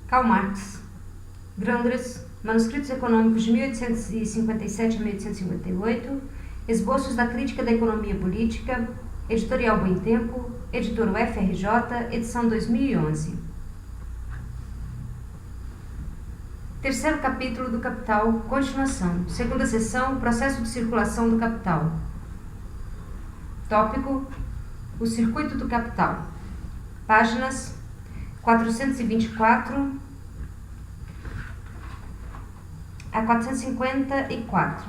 Karl Marx, Grundrisse, Manuscritos Econômicos de 1857 a 1858, Esboços da Crítica da Economia Política, Editorial Bom Tempo, Editora UFRJ, edição 2011. Terceiro capítulo do Capital, continuação. Segunda seção, processo de circulação do capital. Tópico, o circuito do capital. Páginas 424 a 454.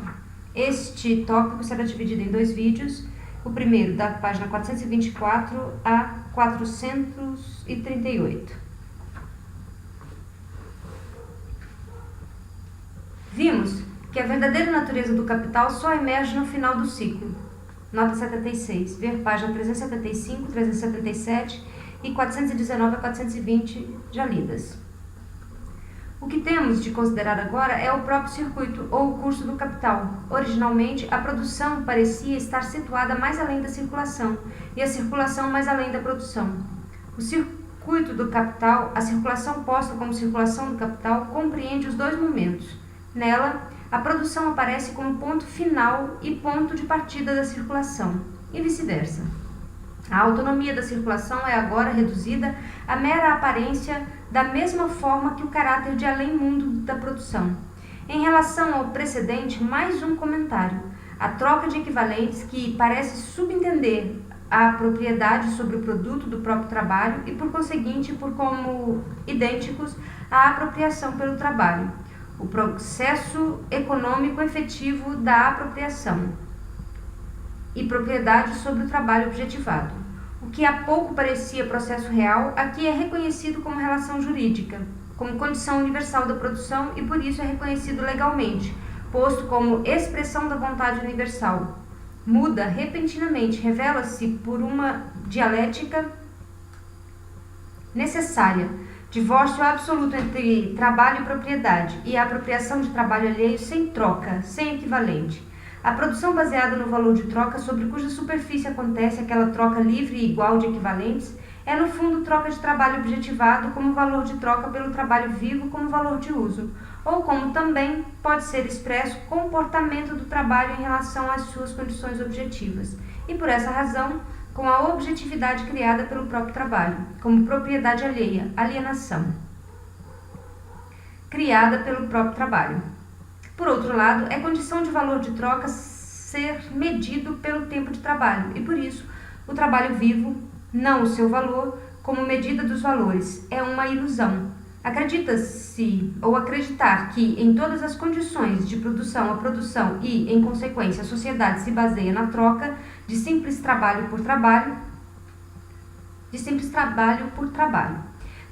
Este tópico será dividido em dois vídeos. O primeiro, da página 424 a 438. Vimos que a verdadeira natureza do capital só emerge no final do ciclo. Nota 76. Ver página 375, 377 e 419 a 420 já lidas. O que temos de considerar agora é o próprio circuito ou o curso do capital. Originalmente, a produção parecia estar situada mais além da circulação e a circulação mais além da produção. O circuito do capital, a circulação posta como circulação do capital, compreende os dois momentos. Nela, a produção aparece como ponto final e ponto de partida da circulação, e vice-versa. A autonomia da circulação é agora reduzida à mera aparência, da mesma forma que o caráter de além-mundo da produção. Em relação ao precedente, mais um comentário. A troca de equivalentes que parece subentender a propriedade sobre o produto do próprio trabalho e, por conseguinte, por como idênticos, a apropriação pelo trabalho. O processo econômico efetivo da apropriação e propriedade sobre o trabalho objetivado. O que há pouco parecia processo real, aqui é reconhecido como relação jurídica, como condição universal da produção e por isso é reconhecido legalmente, posto como expressão da vontade universal. Muda repentinamente, revela-se por uma dialética necessária, divórcio absoluto entre trabalho e propriedade e a apropriação de trabalho alheio sem troca, sem equivalente. A produção baseada no valor de troca sobre cuja superfície acontece aquela troca livre e igual de equivalentes é no fundo troca de trabalho objetivado como valor de troca pelo trabalho vivo como valor de uso, ou como também pode ser expresso comportamento do trabalho em relação às suas condições objetivas, e por essa razão com a objetividade criada pelo próprio trabalho, como propriedade alheia, alienação, criada pelo próprio trabalho. Por outro lado, é condição de valor de troca ser medido pelo tempo de trabalho, e por isso o trabalho vivo, não o seu valor, como medida dos valores, é uma ilusão. Acredita-se ou acreditar que em todas as condições de produção a produção e, em consequência, a sociedade se baseia na troca de simples trabalho por trabalho,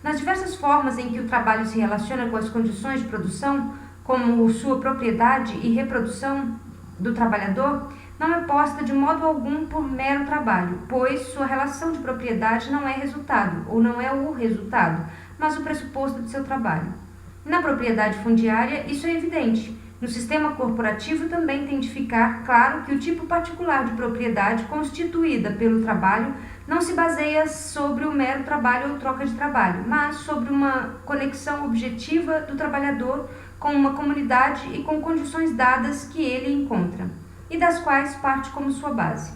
Nas diversas formas em que o trabalho se relaciona com as condições de produção, como sua propriedade e reprodução do trabalhador, não é posta de modo algum por mero trabalho, pois sua relação de propriedade não é resultado, ou não é o resultado, mas o pressuposto de seu trabalho. Na propriedade fundiária, isso é evidente. No sistema corporativo também tem de ficar claro que o tipo particular de propriedade constituída pelo trabalho não se baseia sobre o mero trabalho ou troca de trabalho, mas sobre uma conexão objetiva do trabalhador com uma comunidade e com condições dadas que ele encontra, e das quais parte como sua base.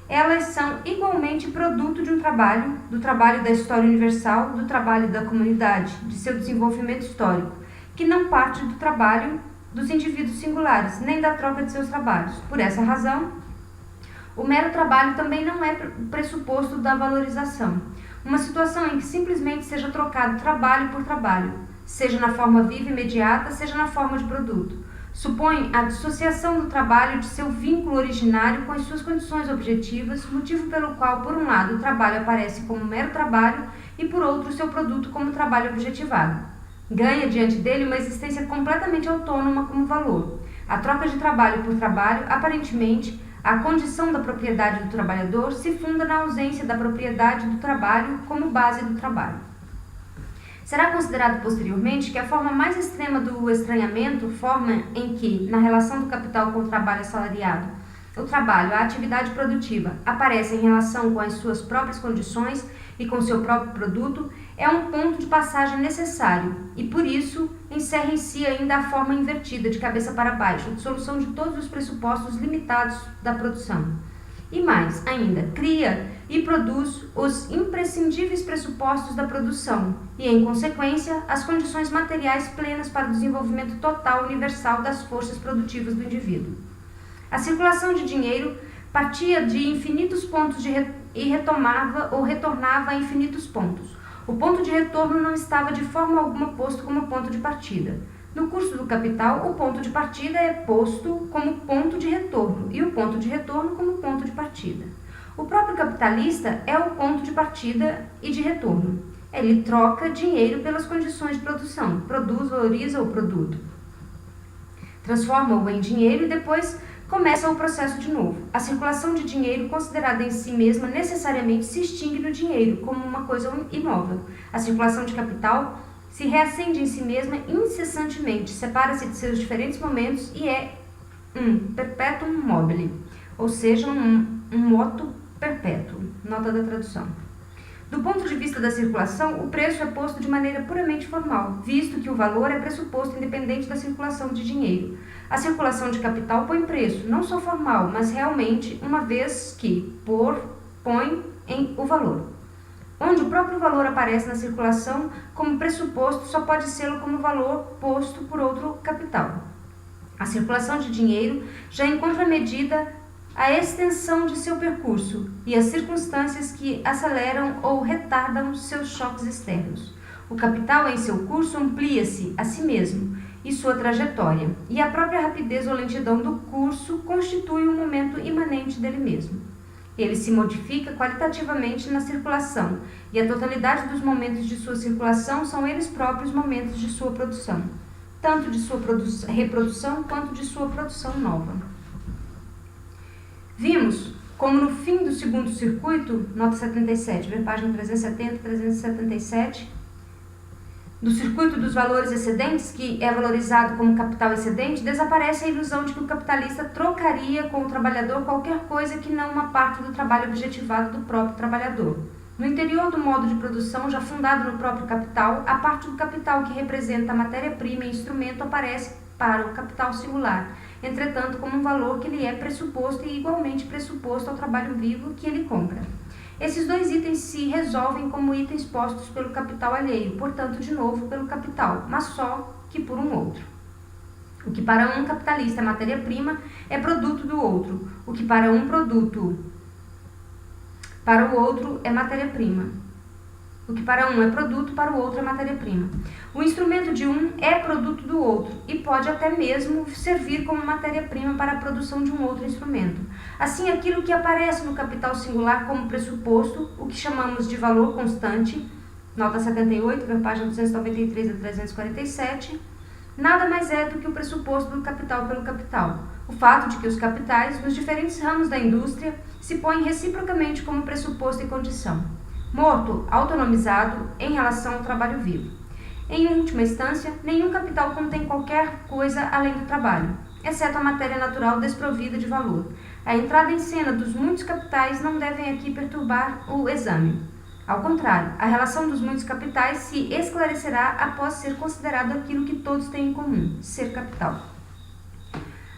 Elas são igualmente produto de um trabalho, do trabalho da história universal, do trabalho da comunidade, de seu desenvolvimento histórico, que não parte do trabalho dos indivíduos singulares, nem da troca de seus trabalhos. Por essa razão, o mero trabalho também não é pressuposto da valorização. Uma situação em que simplesmente seja trocado trabalho por trabalho, seja na forma viva imediata, seja na forma de produto, supõe a dissociação do trabalho de seu vínculo originário com as suas condições objetivas, motivo pelo qual, por um lado, o trabalho aparece como mero trabalho e, por outro, seu produto como trabalho objetivado. Ganha diante dele uma existência completamente autônoma como valor. A troca de trabalho por trabalho, aparentemente, a condição da propriedade do trabalhador se funda na ausência da propriedade do trabalho como base do trabalho. Será considerado posteriormente que a forma mais extrema do estranhamento, forma em que, na relação do capital com o trabalho assalariado, o trabalho, a atividade produtiva, aparece em relação com as suas próprias condições, e com seu próprio produto é um ponto de passagem necessário e, por isso, encerra em si ainda a forma invertida, de cabeça para baixo, de solução de todos os pressupostos limitados da produção. E mais ainda, cria e produz os imprescindíveis pressupostos da produção e, em consequência, as condições materiais plenas para o desenvolvimento total universal das forças produtivas do indivíduo. A circulação de dinheiro partia de infinitos pontos e retomava ou retornava a infinitos pontos. O ponto de retorno não estava de forma alguma posto como ponto de partida. No curso do Capital, o ponto de partida é posto como ponto de retorno e o ponto de retorno como ponto de partida. O próprio capitalista é o ponto de partida e de retorno. Ele troca dinheiro pelas condições de produção, produz, valoriza o produto, transforma-o em dinheiro e depois começa o processo de novo. A circulação de dinheiro, considerada em si mesma, necessariamente se extingue no dinheiro como uma coisa imóvel. A circulação de capital se reacende em si mesma incessantemente, separa-se de seus diferentes momentos e é um perpetuum mobile, ou seja, um moto perpétuo. Nota da tradução. Do ponto de vista da circulação, o preço é posto de maneira puramente formal, visto que o valor é pressuposto independente da circulação de dinheiro. A circulação de capital põe preço, não só formal, mas realmente, uma vez que põe em o valor. Onde o próprio valor aparece na circulação como pressuposto, só pode ser como valor posto por outro capital. A circulação de dinheiro já encontra medida a extensão de seu percurso e as circunstâncias que aceleram ou retardam seus choques externos. O capital, em seu curso, amplia-se a si mesmo e sua trajetória, e a própria rapidez ou lentidão do curso constitui um momento imanente dele mesmo. Ele se modifica qualitativamente na circulação, e a totalidade dos momentos de sua circulação são eles próprios momentos de sua produção, tanto de sua reprodução quanto de sua produção nova. Vimos como no fim do segundo circuito, nota 77, vê página 370 e 377, do circuito dos valores excedentes, que é valorizado como capital excedente, desaparece a ilusão de que o capitalista trocaria com o trabalhador qualquer coisa que não uma parte do trabalho objetivado do próprio trabalhador. No interior do modo de produção, já fundado no próprio capital, a parte do capital que representa a matéria-prima e instrumento aparece para o capital singular, entretanto como um valor que lhe é pressuposto e igualmente pressuposto ao trabalho vivo que ele compra. Esses dois itens se resolvem como itens postos pelo capital alheio, portanto, de novo, pelo capital, mas só que por um outro. O que para um capitalista é matéria-prima é produto do outro. O que para um produto, para o outro é matéria-prima. O que para um é produto, para o outro é matéria-prima. O instrumento de um é produto do outro e pode até mesmo servir como matéria-prima para a produção de um outro instrumento. Assim, aquilo que aparece no capital singular como pressuposto, o que chamamos de valor constante, nota 78, na página 293 a 347, nada mais é do que o pressuposto do capital pelo capital. O fato de que os capitais, nos diferentes ramos da indústria, se põem reciprocamente como pressuposto e condição. Morto, autonomizado em relação ao trabalho vivo. Em última instância, nenhum capital contém qualquer coisa além do trabalho, exceto a matéria natural desprovida de valor. A entrada em cena dos muitos capitais não devem aqui perturbar o exame. Ao contrário, a relação dos muitos capitais se esclarecerá após ser considerado aquilo que todos têm em comum, ser capital.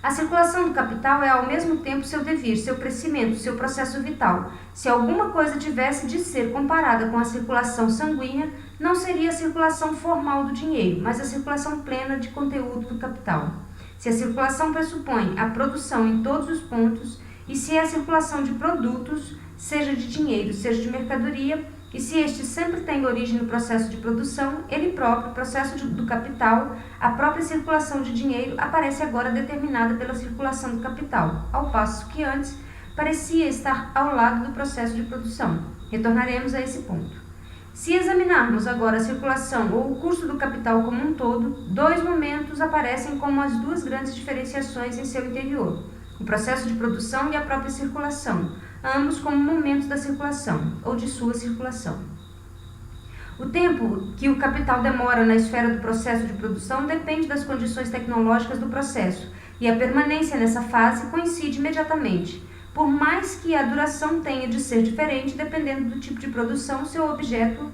A circulação do capital é ao mesmo tempo seu devir, seu crescimento, seu processo vital. Se alguma coisa tivesse de ser comparada com a circulação sanguínea, não seria a circulação formal do dinheiro, mas a circulação plena de conteúdo do capital. Se a circulação pressupõe a produção em todos os pontos, e se a circulação de produtos, seja de dinheiro, seja de mercadoria, e se este sempre tem origem no processo de produção, ele próprio, o processo do capital, a própria circulação de dinheiro, aparece agora determinada pela circulação do capital, ao passo que antes parecia estar ao lado do processo de produção. Retornaremos a esse ponto. Se examinarmos agora a circulação ou o curso do capital como um todo, dois momentos aparecem como as duas grandes diferenciações em seu interior: o processo de produção e a própria circulação, ambos como momentos da circulação, ou de sua circulação. O tempo que o capital demora na esfera do processo de produção depende das condições tecnológicas do processo, e a permanência nessa fase coincide imediatamente por mais que a duração tenha de ser diferente dependendo do tipo de produção, seu objeto,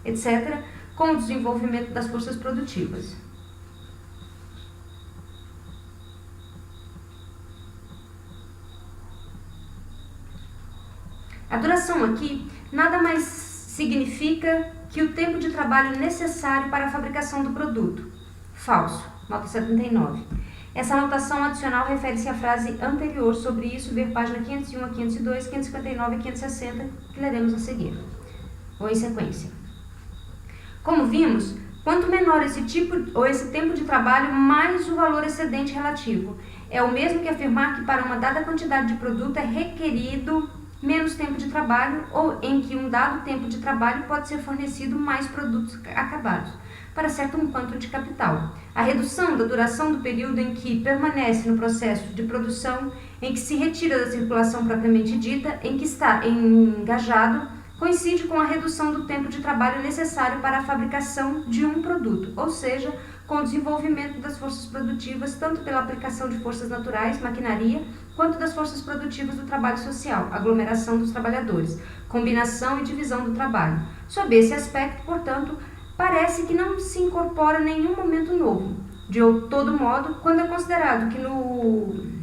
etc., com o desenvolvimento das forças produtivas. A duração aqui nada mais significa que o tempo de trabalho necessário para a fabricação do produto. Falso, nota 79. Essa anotação adicional refere-se à frase anterior, sobre isso ver página 501 a 502, 559 a 560, que leremos a seguir, ou em sequência. Como vimos, quanto menor esse tempo de trabalho, mais o valor excedente relativo. É o mesmo que afirmar que para uma dada quantidade de produto é requerido menos tempo de trabalho, ou em que um dado tempo de trabalho pode ser fornecido mais produtos acabados, para certo quanto de capital. A redução da duração do período em que permanece no processo de produção, em que se retira da circulação propriamente dita, em que está engajado, coincide com a redução do tempo de trabalho necessário para a fabricação de um produto, ou seja, com o desenvolvimento das forças produtivas, tanto pela aplicação de forças naturais, maquinaria, quanto das forças produtivas do trabalho social, aglomeração dos trabalhadores, combinação e divisão do trabalho. Sob esse aspecto, portanto, parece que não se incorpora nenhum momento novo. De todo modo, quando é considerado que no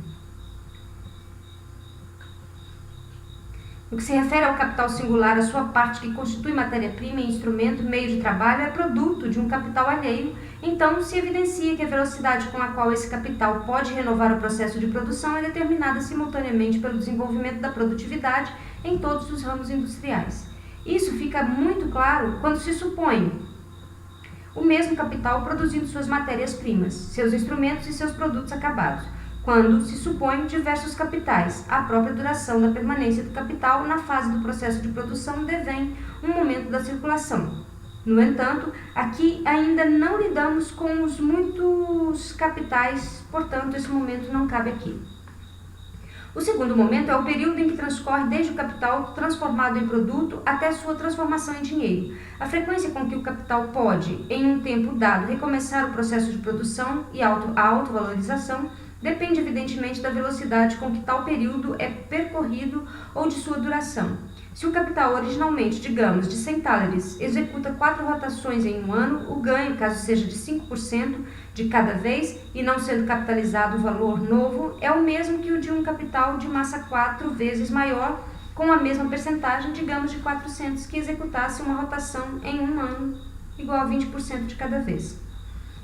que se refere ao capital singular, a sua parte que constitui matéria-prima, instrumento, meio de trabalho, é produto de um capital alheio, então se evidencia que a velocidade com a qual esse capital pode renovar o processo de produção é determinada simultaneamente pelo desenvolvimento da produtividade em todos os ramos industriais. Isso fica muito claro quando se supõe o mesmo capital produzindo suas matérias-primas, seus instrumentos e seus produtos acabados, quando se supõe diversos capitais. A própria duração da permanência do capital na fase do processo de produção devém um momento da circulação. No entanto, aqui ainda não lidamos com os muitos capitais, portanto, esse momento não cabe aqui. O segundo momento é o período em que transcorre desde o capital transformado em produto até sua transformação em dinheiro. A frequência com que o capital pode, em um tempo dado, recomeçar o processo de produção e a autovalorização depende, evidentemente, da velocidade com que tal período é percorrido ou de sua duração. Se o capital originalmente, digamos, de 100 thalers, executa 4 rotações em um ano, o ganho, caso seja de 5% de cada vez e não sendo capitalizado o valor novo, é o mesmo que o de um capital de massa 4 vezes maior, com a mesma percentagem, digamos, de 400, que executasse uma rotação em um ano, igual a 20% de cada vez.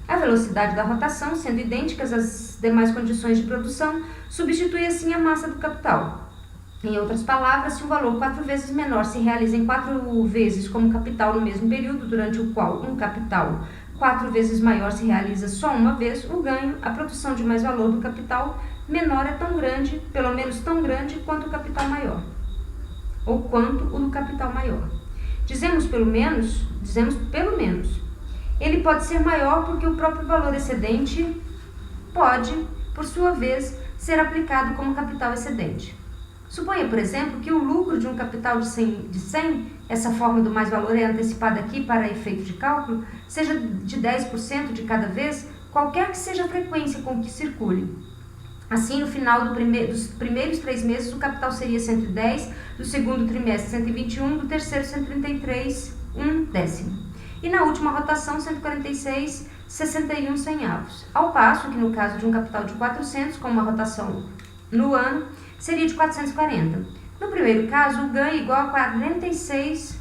A velocidade da rotação, sendo idênticas às demais condições de produção, substitui assim a massa do capital. Em outras palavras, se um valor 4 vezes menor se realiza em 4 vezes como capital no mesmo período, durante o qual um capital 4 vezes maior se realiza só uma vez, o ganho, a produção de mais valor do capital menor é tão grande, pelo menos tão grande, quanto o capital maior, ou quanto o do capital maior. Dizemos pelo menos, ele pode ser maior porque o próprio valor excedente pode, por sua vez, ser aplicado como capital excedente. Suponha, por exemplo, que o lucro de um capital de 100, essa forma do mais-valor é antecipada aqui para efeito de cálculo, seja de 10% de cada vez, qualquer que seja a frequência com que circule. Assim, no final dos primeiros 3 meses, o capital seria 110, do segundo trimestre 121, do terceiro 133, 1/10. E na última rotação, 146, 61 centavos. Ao passo que no caso de um capital de 400, com uma rotação no ano, seria de 440. No primeiro caso, o ganho é igual a 46,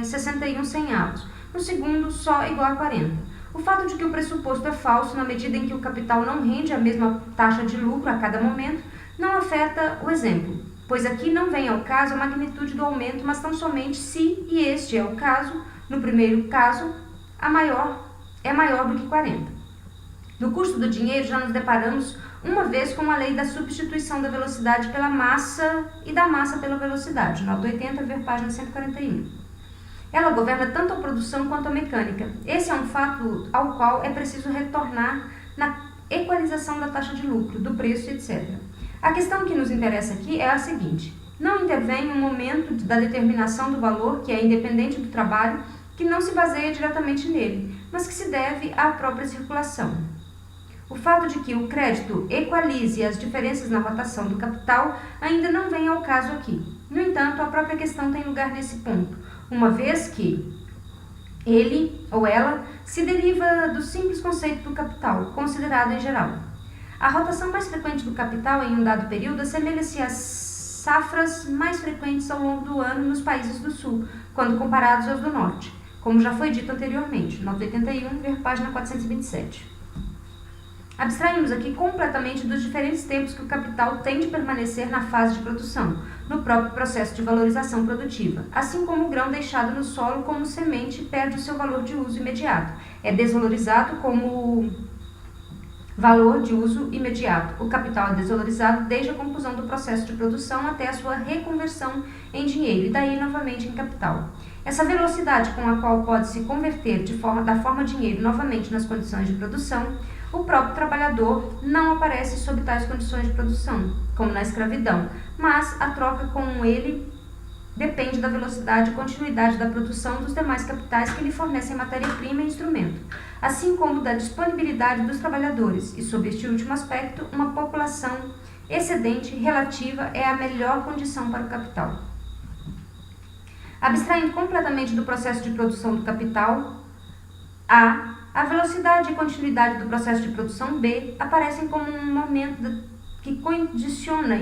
61 centavos. No segundo, só igual a 40. O fato de que o pressuposto é falso na medida em que o capital não rende a mesma taxa de lucro a cada momento, não afeta o exemplo, pois aqui não vem ao caso a magnitude do aumento, mas tão somente se, e este é o caso, no primeiro caso, é maior do que 40. No curso do dinheiro, já nos deparamos uma vez com a lei da substituição da velocidade pela massa e da massa pela velocidade, nota 80, ver página 141. Ela governa tanto a produção quanto a mecânica. Esse é um fato ao qual é preciso retornar na equalização da taxa de lucro, do preço, etc. A questão que nos interessa aqui é a seguinte: não intervém um momento da determinação do valor, que é independente do trabalho, que não se baseia diretamente nele, mas que se deve à própria circulação. O fato de que o crédito equalize as diferenças na rotação do capital ainda não vem ao caso aqui. No entanto, a própria questão tem lugar nesse ponto, uma vez que ele ou ela se deriva do simples conceito do capital, considerado em geral. A rotação mais frequente do capital em um dado período assemelha-se às safras mais frequentes ao longo do ano nos países do Sul, quando comparados aos do Norte, como já foi dito anteriormente, nota 81, ver página 427. Abstraímos aqui completamente dos diferentes tempos que o capital tem de permanecer na fase de produção, no próprio processo de valorização produtiva, assim como o grão deixado no solo como semente perde o seu valor de uso imediato, é desvalorizado como valor de uso imediato. O capital é desvalorizado desde a conclusão do processo de produção até a sua reconversão em dinheiro e daí novamente em capital. Essa velocidade com a qual pode se converter da forma dinheiro novamente nas condições de produção, o próprio trabalhador não aparece sob tais condições de produção, como na escravidão, mas a troca com ele depende da velocidade e continuidade da produção dos demais capitais que lhe fornecem matéria-prima e instrumento, assim como da disponibilidade dos trabalhadores, e sob este último aspecto, uma população excedente relativa é a melhor condição para o capital. Abstraindo completamente do processo de produção do capital, a velocidade e continuidade do processo de produção B aparecem como um momento que condiciona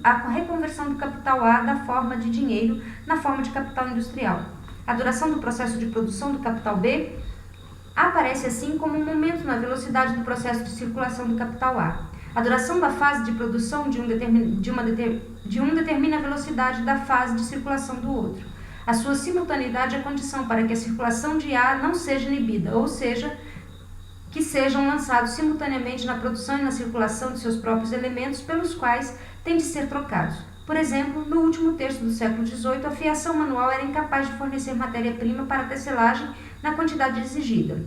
a reconversão do capital A da forma de dinheiro na forma de capital industrial. A duração do processo de produção do capital B aparece assim como um momento na velocidade do processo de circulação do capital A. A duração da fase de produção de um determina a velocidade da fase de circulação do outro. A sua simultaneidade é a condição para que a circulação de A não seja inibida, ou seja, que sejam lançados simultaneamente na produção e na circulação de seus próprios elementos pelos quais têm de ser trocados. Por exemplo, no último terço do século XVIII, a fiação manual era incapaz de fornecer matéria-prima para a tecelagem na quantidade exigida.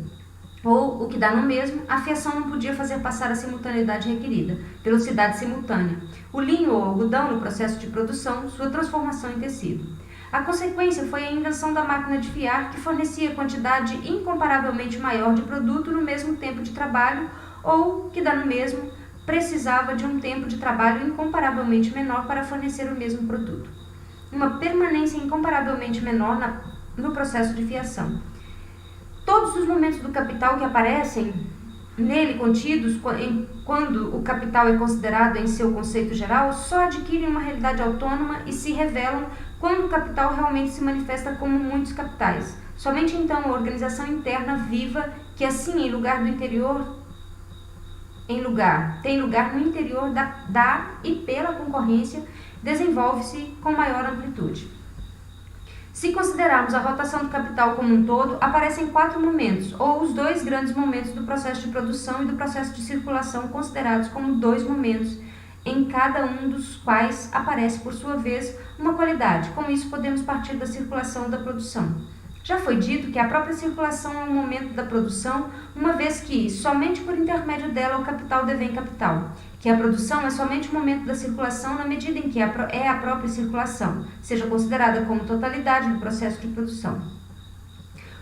Ou, o que dá no mesmo, a fiação não podia fazer passar a simultaneidade requerida, velocidade simultânea. O linho ou algodão no processo de produção, sua transformação em tecido. A consequência foi a invenção da máquina de fiar, que fornecia quantidade incomparavelmente maior de produto no mesmo tempo de trabalho, ou, que dá no mesmo, precisava de um tempo de trabalho incomparavelmente menor para fornecer o mesmo produto. Uma permanência incomparavelmente menor no processo de fiação. Todos os momentos do capital que aparecem nele contidos, quando o capital é considerado em seu conceito geral, só adquirem uma realidade autônoma e se revelam quando o capital realmente se manifesta como muitos capitais. Somente então a organização interna viva, que assim tem lugar no interior e pela concorrência, desenvolve-se com maior amplitude. Se considerarmos a rotação do capital como um todo, aparecem 4 momentos, ou os 2 grandes momentos do processo de produção e do processo de circulação, considerados como 2 momentos, em cada um dos quais aparece, por sua vez, uma qualidade. Com isso, podemos partir da circulação da produção. Já foi dito que a própria circulação é um momento da produção, uma vez que, somente por intermédio dela, o capital devém capital, que a produção é somente o momento da circulação na medida em que é a própria circulação, seja considerada como totalidade do processo de produção.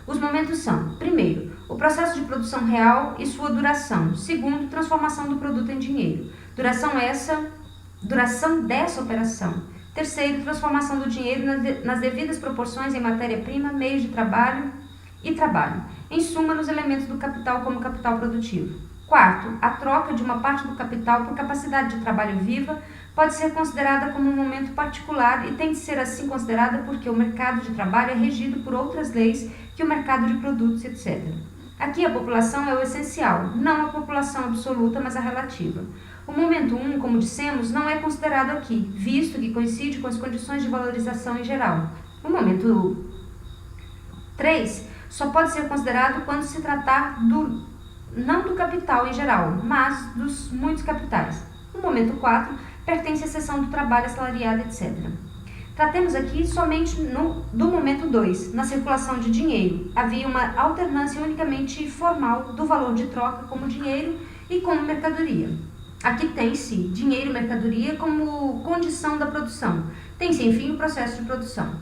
Os momentos são, primeiro, o processo de produção real e sua duração. Segundo, transformação do produto em dinheiro. Duração dessa operação. Terceiro, transformação do dinheiro nas devidas proporções em matéria-prima, meios de trabalho e trabalho. Em suma, nos elementos do capital como capital produtivo. Quarto, a troca de uma parte do capital por capacidade de trabalho viva pode ser considerada como um momento particular e tem de ser assim considerada porque o mercado de trabalho é regido por outras leis que o mercado de produtos, etc. Aqui a população é o essencial, não a população absoluta, mas a relativa. O momento 1, como dissemos, não é considerado aqui, visto que coincide com as condições de valorização em geral. O momento 3 só pode ser considerado quando se tratar não do capital em geral, mas dos muitos capitais. O momento 4 pertence à seção do trabalho assalariado, etc. Tratemos aqui somente do momento 2, na circulação de dinheiro. Havia uma alternância unicamente formal do valor de troca como dinheiro e como mercadoria. Aqui tem-se dinheiro e mercadoria como condição da produção. Tem-se, enfim, o processo de produção.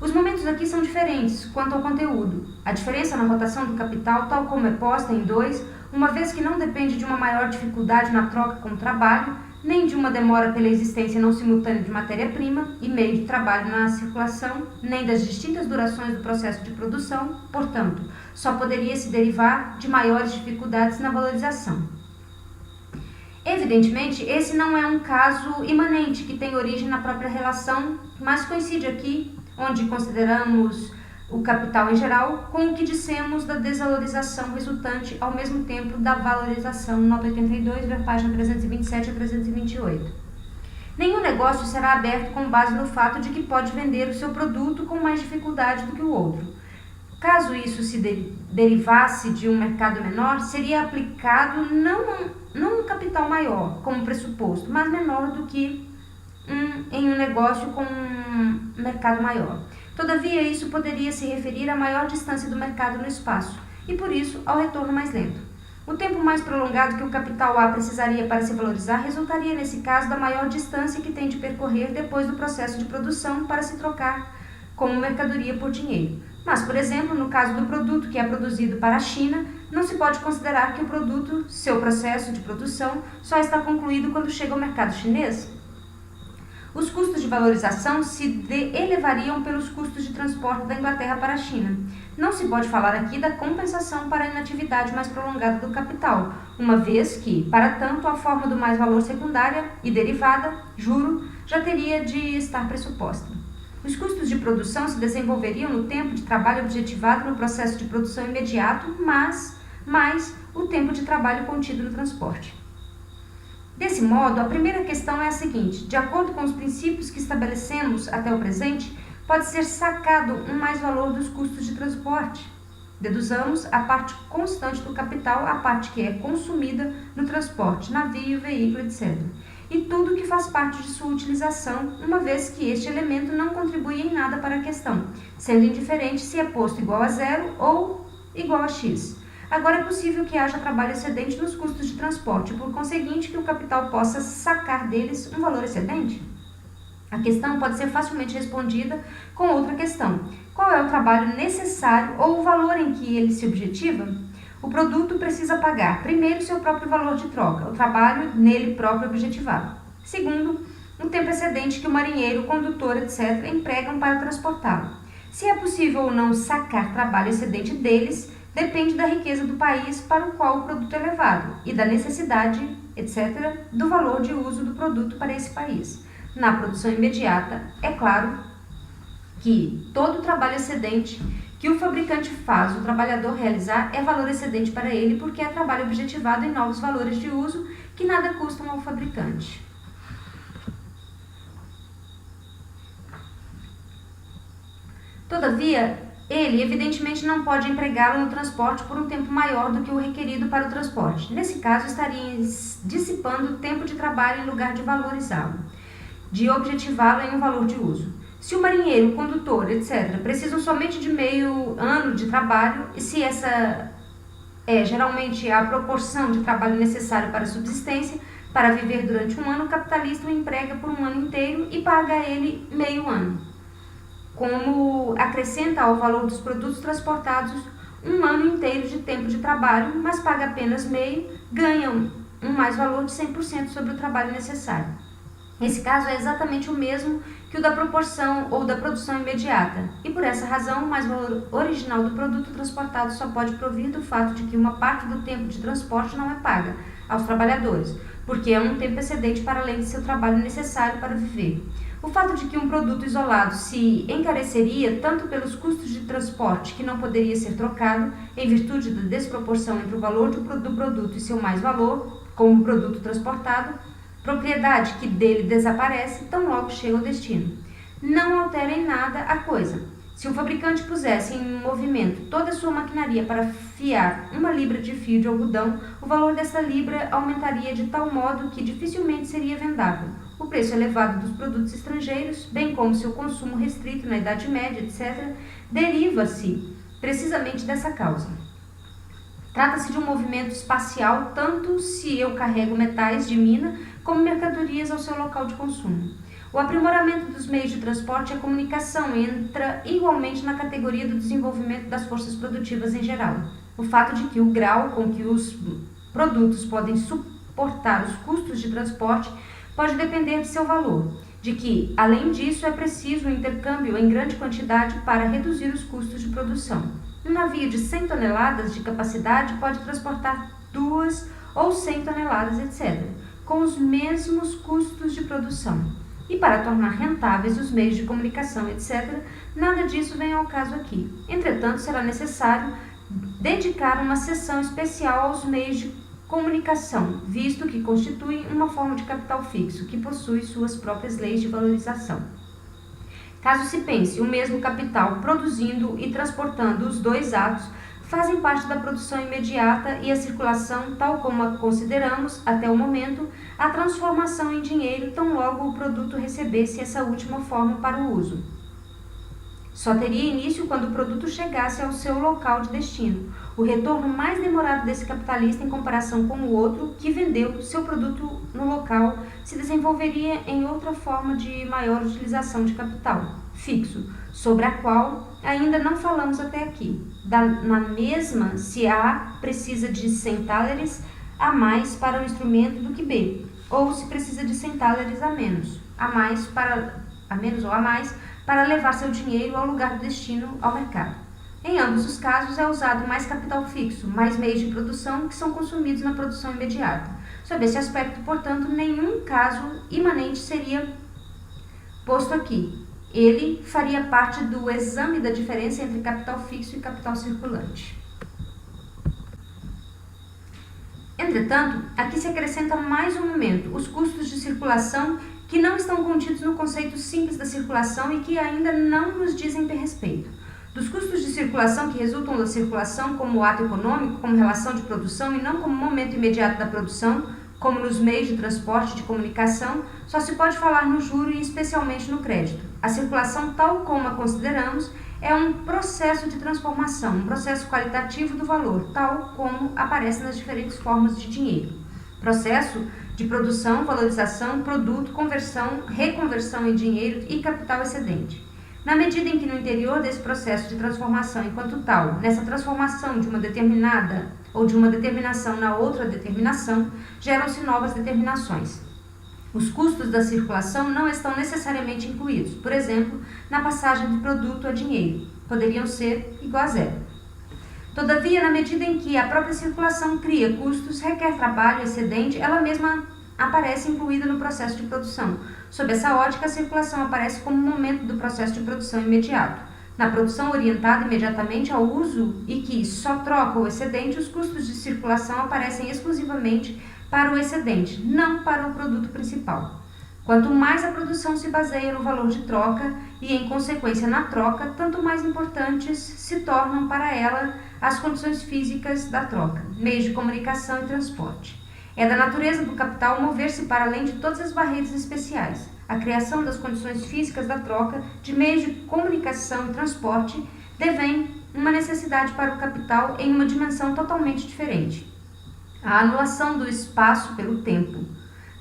Os momentos aqui são diferentes quanto ao conteúdo. A diferença na rotação do capital, tal como é posta em 2, uma vez que não depende de uma maior dificuldade na troca com o trabalho, nem de uma demora pela existência não simultânea de matéria-prima e meio de trabalho na circulação, nem das distintas durações do processo de produção, portanto, só poderia se derivar de maiores dificuldades na valorização. Evidentemente, esse não é um caso imanente que tem origem na própria relação, mas coincide aqui, onde consideramos o capital em geral, com o que dissemos da desvalorização resultante ao mesmo tempo da valorização, nota 82, ver página 327 a 328. Nenhum negócio será aberto com base no fato de que pode vender o seu produto com mais dificuldade do que o outro. Caso isso se derivasse de um mercado menor, seria aplicado não um capital maior, como pressuposto, mas menor do que em um negócio com um mercado maior. Todavia, isso poderia se referir à maior distância do mercado no espaço, e por isso ao retorno mais lento. O tempo mais prolongado que o capital A precisaria para se valorizar resultaria, nesse caso, da maior distância que tem de percorrer depois do processo de produção para se trocar como mercadoria por dinheiro. Mas, por exemplo, no caso do produto que é produzido para a China, não se pode considerar que o produto, seu processo de produção, só está concluído quando chega ao mercado chinês. Os custos de valorização se elevariam pelos custos de transporte da Inglaterra para a China. Não se pode falar aqui da compensação para a inatividade mais prolongada do capital, uma vez que, para tanto, a forma do mais-valor secundária e derivada, juro, já teria de estar pressuposta. Os custos de produção se desenvolveriam no tempo de trabalho objetivado no processo de produção imediato, mas mais o tempo de trabalho contido no transporte. Desse modo, a primeira questão é a seguinte: de acordo com os princípios que estabelecemos até o presente, pode ser sacado um mais-valor dos custos de transporte. Deduzamos a parte constante do capital, a parte que é consumida no transporte, navio, veículo, etc. E tudo que faz parte de sua utilização, uma vez que este elemento não contribui em nada para a questão, sendo indiferente se é posto igual a zero ou igual a x. Agora é possível que haja trabalho excedente nos custos de transporte, por conseguinte que o capital possa sacar deles um valor excedente? A questão pode ser facilmente respondida com outra questão. Qual é o trabalho necessário ou o valor em que ele se objetiva? O produto precisa pagar, primeiro, seu próprio valor de troca, o trabalho nele próprio objetivado. Segundo, o tempo excedente que o marinheiro, o condutor, etc., empregam para transportá-lo. Se é possível ou não sacar trabalho excedente deles, depende da riqueza do país para o qual o produto é levado e da necessidade, etc., do valor de uso do produto para esse país. Na produção imediata, é claro que todo o trabalho excedente que o fabricante faz o trabalhador realizar é valor excedente para ele, porque é trabalho objetivado em novos valores de uso que nada custam ao fabricante. Todavia, ele evidentemente não pode empregá-lo no transporte por um tempo maior do que o requerido para o transporte. Nesse caso, estaria dissipando o tempo de trabalho em lugar de valorizá-lo, de objetivá-lo em um valor de uso. Se o marinheiro, o condutor, etc., precisam somente de meio ano de trabalho, e se essa é geralmente a proporção de trabalho necessário para a subsistência, para viver durante um ano, o capitalista o emprega por um ano inteiro e paga a ele meio ano. Como acrescenta ao valor dos produtos transportados um ano inteiro de tempo de trabalho, mas paga apenas meio, ganha um mais-valor de 100% sobre o trabalho necessário. Esse caso é exatamente o mesmo que o da proporção ou da produção imediata, e por essa razão o mais-valor original do produto transportado só pode provir do fato de que uma parte do tempo de transporte não é paga aos trabalhadores, porque é um tempo excedente para além de seu trabalho necessário para viver. O fato de que um produto isolado se encareceria tanto pelos custos de transporte que não poderia ser trocado, em virtude da desproporção entre o valor do produto e seu mais-valor, como o produto transportado, propriedade que dele desaparece tão logo chega ao destino. Não altera em nada a coisa. Se o fabricante pusesse em movimento toda a sua maquinaria para fiar uma libra de fio de algodão, o valor dessa libra aumentaria de tal modo que dificilmente seria vendável. O preço elevado dos produtos estrangeiros, bem como seu consumo restrito na Idade Média, etc., deriva-se precisamente dessa causa. Trata-se de um movimento espacial, tanto se eu carrego metais de mina como mercadorias ao seu local de consumo. O aprimoramento dos meios de transporte e a comunicação entra igualmente na categoria do desenvolvimento das forças produtivas em geral. O fato de que o grau com que os produtos podem suportar os custos de transporte pode depender de seu valor, de que, além disso, é preciso um intercâmbio em grande quantidade para reduzir os custos de produção. Um navio de 100 toneladas de capacidade pode transportar 2 ou 100 toneladas, etc., com os mesmos custos de produção. E para tornar rentáveis os meios de comunicação, etc., nada disso vem ao caso aqui. Entretanto, será necessário dedicar uma seção especial aos meios de comunicação, visto que constituem uma forma de capital fixo, que possui suas próprias leis de valorização. Caso se pense, o mesmo capital produzindo e transportando os dois atos fazem parte da produção imediata e a circulação, tal como a consideramos até o momento, a transformação em dinheiro tão logo o produto recebesse essa última forma para o uso. Só teria início quando o produto chegasse ao seu local de destino. O retorno mais demorado desse capitalista em comparação com o outro que vendeu seu produto no local se desenvolveria em outra forma de maior utilização de capital, fixo, sobre a qual ainda não falamos até aqui. Na mesma, se A precisa de 100 thalers a mais para um instrumento do que B, ou se precisa de 100 thalers a menos ou a mais para levar seu dinheiro ao lugar do destino ao mercado. Em ambos os casos é usado mais capital fixo, mais meios de produção que são consumidos na produção imediata. Sob esse aspecto, portanto, nenhum caso imanente seria posto aqui. Ele faria parte do exame da diferença entre capital fixo e capital circulante. Entretanto, aqui se acrescenta mais um momento, os custos de circulação que não estão contidos no conceito simples da circulação e que ainda não nos dizem respeito. Dos custos de circulação que resultam da circulação como ato econômico, como relação de produção e não como momento imediato da produção, como nos meios de transporte e de comunicação, só se pode falar no juro e especialmente no crédito. A circulação, tal como a consideramos, é um processo de transformação, um processo qualitativo do valor, tal como aparece nas diferentes formas de dinheiro. Processo de produção, valorização, produto, conversão, reconversão em dinheiro e capital excedente. Na medida em que no interior desse processo de transformação enquanto tal, nessa transformação de uma determinada ou de uma determinação na outra determinação, geram-se novas determinações. Os custos da circulação não estão necessariamente incluídos, por exemplo, na passagem de produto a dinheiro, poderiam ser igual a zero. Todavia, na medida em que a própria circulação cria custos, requer trabalho excedente, ela mesma aparece incluída no processo de produção. Sob essa ótica, a circulação aparece como momento do processo de produção imediato. Na produção orientada imediatamente ao uso e que só troca o excedente, os custos de circulação aparecem exclusivamente para o excedente, não para o produto principal. Quanto mais a produção se baseia no valor de troca e, em consequência, na troca, tanto mais importantes se tornam para ela as condições físicas da troca, meios de comunicação e transporte. É da natureza do capital mover-se para além de todas as barreiras especiais. A criação das condições físicas da troca de meios de comunicação e transporte devém uma necessidade para o capital em uma dimensão totalmente diferente. A anulação do espaço pelo tempo,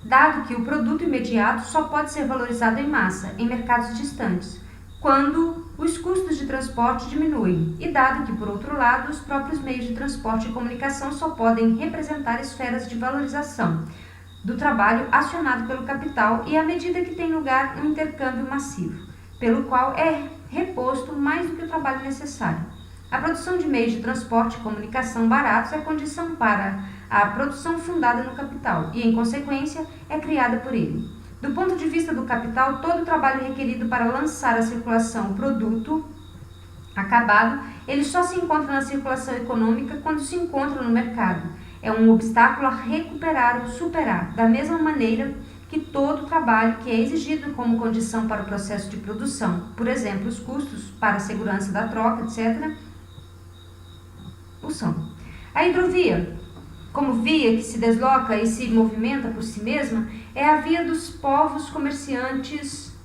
dado que o produto imediato só pode ser valorizado em massa, em mercados distantes, quando os custos de transporte diminuem, e dado que, por outro lado, os próprios meios de transporte e comunicação só podem representar esferas de valorização do trabalho acionado pelo capital e à medida que tem lugar um intercâmbio massivo, pelo qual é reposto mais do que o trabalho necessário. A produção de meios de transporte e comunicação baratos é condição para a produção fundada no capital e, em consequência, é criada por ele. Do ponto de vista do capital, todo o trabalho requerido para lançar à circulação o produto acabado, ele só se encontra na circulação econômica quando se encontra no mercado. É um obstáculo a recuperar ou superar, da mesma maneira que todo o trabalho que é exigido como condição para o processo de produção, por exemplo, os custos para a segurança da troca, etc., o são. A hidrovia, como via que se desloca e se movimenta por si mesma, é a via dos povos comerciantes,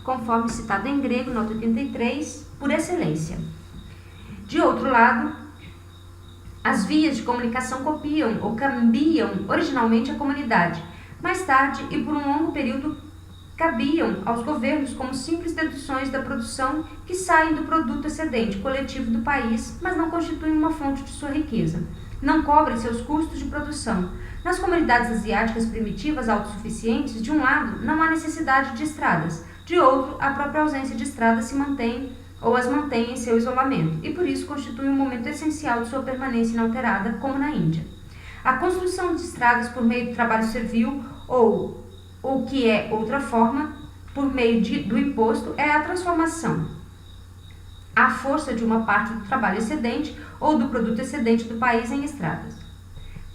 conforme citado em grego, nota 83, por excelência. De outro lado, as vias de comunicação copiam ou cambiam originalmente a comunidade. Mais tarde, e por um longo período, cabiam aos governos como simples deduções da produção que saem do produto excedente coletivo do país, mas não constituem uma fonte de sua riqueza. Não cobrem seus custos de produção. Nas comunidades asiáticas primitivas autossuficientes, de um lado, não há necessidade de estradas, de outro, a própria ausência de estradas se mantém ou as mantém em seu isolamento, e por isso constitui um momento essencial de sua permanência inalterada, como na Índia. A construção de estradas por meio do trabalho servil, ou o que é outra forma, por meio do imposto, é a transformação à força de uma parte do trabalho excedente ou do produto excedente do país em estradas.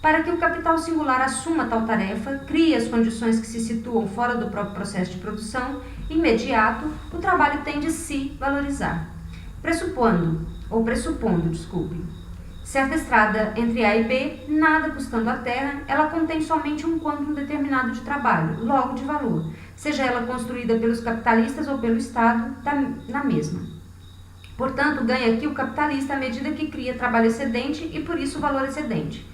Para que o capital singular assuma tal tarefa, crie as condições que se situam fora do próprio processo de produção imediato, o trabalho tem de se valorizar. Pressupondo, certa estrada entre A e B, nada custando a terra, ela contém somente um quantum determinado de trabalho, logo de valor, seja ela construída pelos capitalistas ou pelo Estado, na mesma. Portanto, ganha aqui o capitalista à medida que cria trabalho excedente e por isso valor excedente.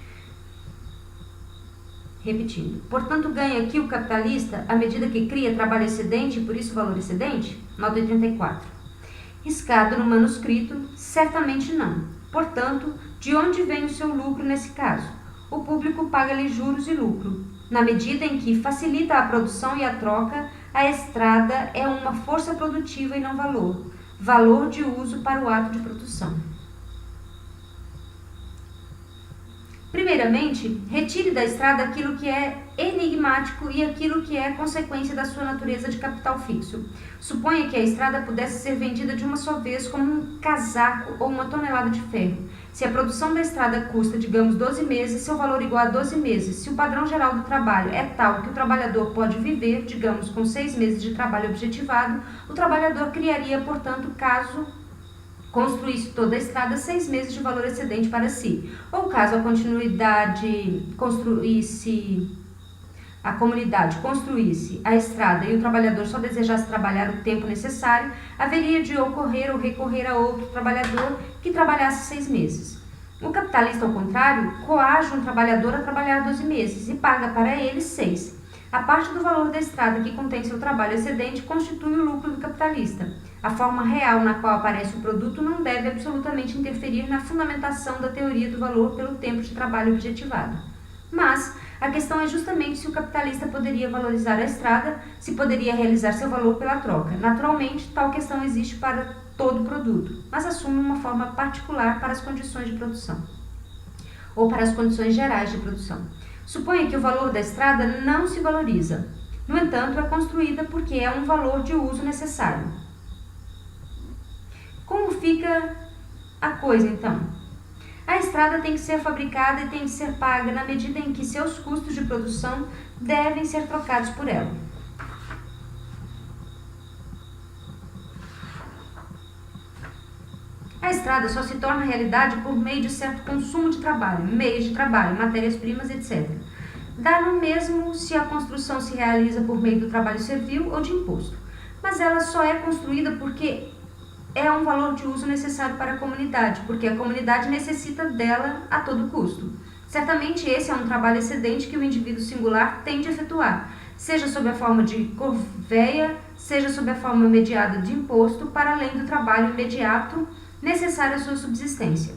Repetindo. Portanto, ganha aqui o capitalista à medida que cria trabalho excedente e por isso valor excedente? Nota 84. Riscado no manuscrito, certamente não. Portanto, de onde vem o seu lucro nesse caso? O público paga-lhe juros e lucro. Na medida em que facilita a produção e a troca, a estrada é uma força produtiva e não valor. Valor de uso para o ato de produção. Primeiramente, retire da estrada aquilo que é enigmático e aquilo que é consequência da sua natureza de capital fixo. Suponha que a estrada pudesse ser vendida de uma só vez como um casaco ou uma tonelada de ferro. Se a produção da estrada custa, digamos, 12 meses, seu valor igual a 12 meses. Se o padrão geral do trabalho é tal que o trabalhador pode viver, digamos, com 6 meses de trabalho objetivado, o trabalhador criaria, portanto, caso construísse toda a estrada, 6 meses de valor excedente para si. Ou caso a comunidade construísse a estrada e o trabalhador só desejasse trabalhar o tempo necessário, haveria de ocorrer ou recorrer a outro trabalhador que trabalhasse 6 meses. O capitalista, ao contrário, coage um trabalhador a trabalhar 12 meses e paga para ele 6. A parte do valor da estrada que contém seu trabalho excedente constitui o lucro do capitalista. A forma real na qual aparece o produto não deve absolutamente interferir na fundamentação da teoria do valor pelo tempo de trabalho objetivado. Mas a questão é justamente se o capitalista poderia valorizar a estrada, se poderia realizar seu valor pela troca. Naturalmente, tal questão existe para todo produto, mas assume uma forma particular para as condições de produção, ou para as condições gerais de produção. Suponha que o valor da estrada não se valoriza. No entanto, é construída porque é um valor de uso necessário. Como fica a coisa, então? A estrada tem que ser fabricada e tem que ser paga na medida em que seus custos de produção devem ser trocados por ela. A estrada só se torna realidade por meio de certo consumo de trabalho, meios de trabalho, matérias-primas, etc. Dá no mesmo se a construção se realiza por meio do trabalho servil ou de imposto. Mas ela só é construída porque é um valor de uso necessário para a comunidade, porque a comunidade necessita dela a todo custo. Certamente esse é um trabalho excedente que o indivíduo singular tem de efetuar, seja sob a forma de corveia, seja sob a forma mediada de imposto, para além do trabalho imediato necessário à sua subsistência.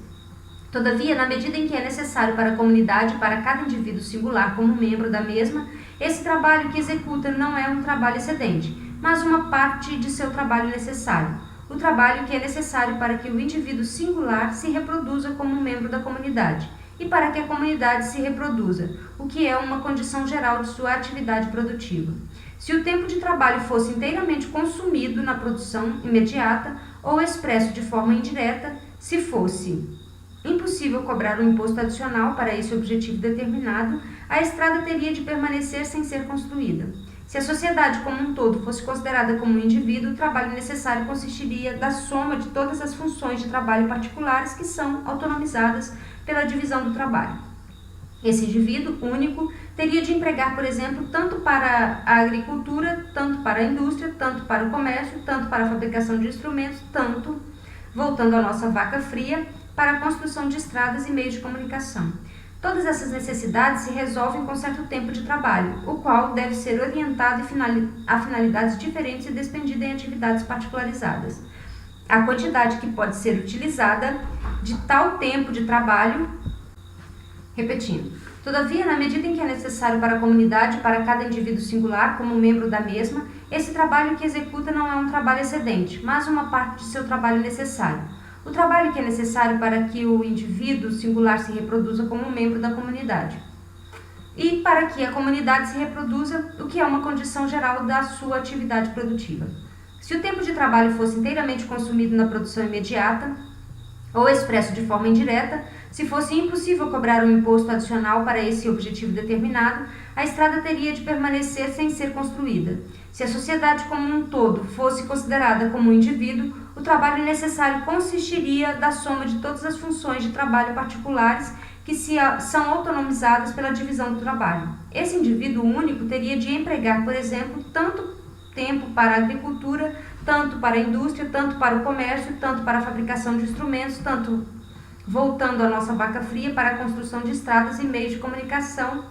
Todavia, na medida em que é necessário para a comunidade e para cada indivíduo singular como membro da mesma, esse trabalho que executa não é um trabalho excedente, mas uma parte de seu trabalho necessário. O trabalho que é necessário para que o indivíduo singular se reproduza como membro da comunidade e para que a comunidade se reproduza, o que é uma condição geral de sua atividade produtiva. Se o tempo de trabalho fosse inteiramente consumido na produção imediata ou expresso de forma indireta, se fosse impossível cobrar um imposto adicional para esse objetivo determinado, a estrada teria de permanecer sem ser construída. Se a sociedade como um todo fosse considerada como um indivíduo, o trabalho necessário consistiria da soma de todas as funções de trabalho particulares que são autonomizadas pela divisão do trabalho. Esse indivíduo único teria de empregar, por exemplo, tanto para a agricultura, tanto para a indústria, tanto para o comércio, tanto para a fabricação de instrumentos, tanto, voltando à nossa vaca fria, para a construção de estradas e meios de comunicação. Todas essas necessidades se resolvem com certo tempo de trabalho, o qual deve ser orientado a finalidades diferentes e despendido em atividades particularizadas. A quantidade que pode ser utilizada de tal tempo de trabalho, repetindo. Todavia, na medida em que é necessário para a comunidade e para cada indivíduo singular, como membro da mesma, esse trabalho que executa não é um trabalho excedente, mas uma parte de seu trabalho necessário. O trabalho que é necessário para que o indivíduo singular se reproduza como membro da comunidade. E para que a comunidade se reproduza, o que é uma condição geral da sua atividade produtiva. Se o tempo de trabalho fosse inteiramente consumido na produção imediata, ou expresso de forma indireta, se fosse impossível cobrar um imposto adicional para esse objetivo determinado, a estrada teria de permanecer sem ser construída. Se a sociedade como um todo fosse considerada como um indivíduo, o trabalho necessário consistiria da soma de todas as funções de trabalho particulares que são autonomizadas pela divisão do trabalho. Esse indivíduo único teria de empregar, por exemplo, tanto tempo para a agricultura, tanto para a indústria, tanto para o comércio, tanto para a fabricação de instrumentos, tanto, voltando à nossa vaca fria, para a construção de estradas e meios de comunicação.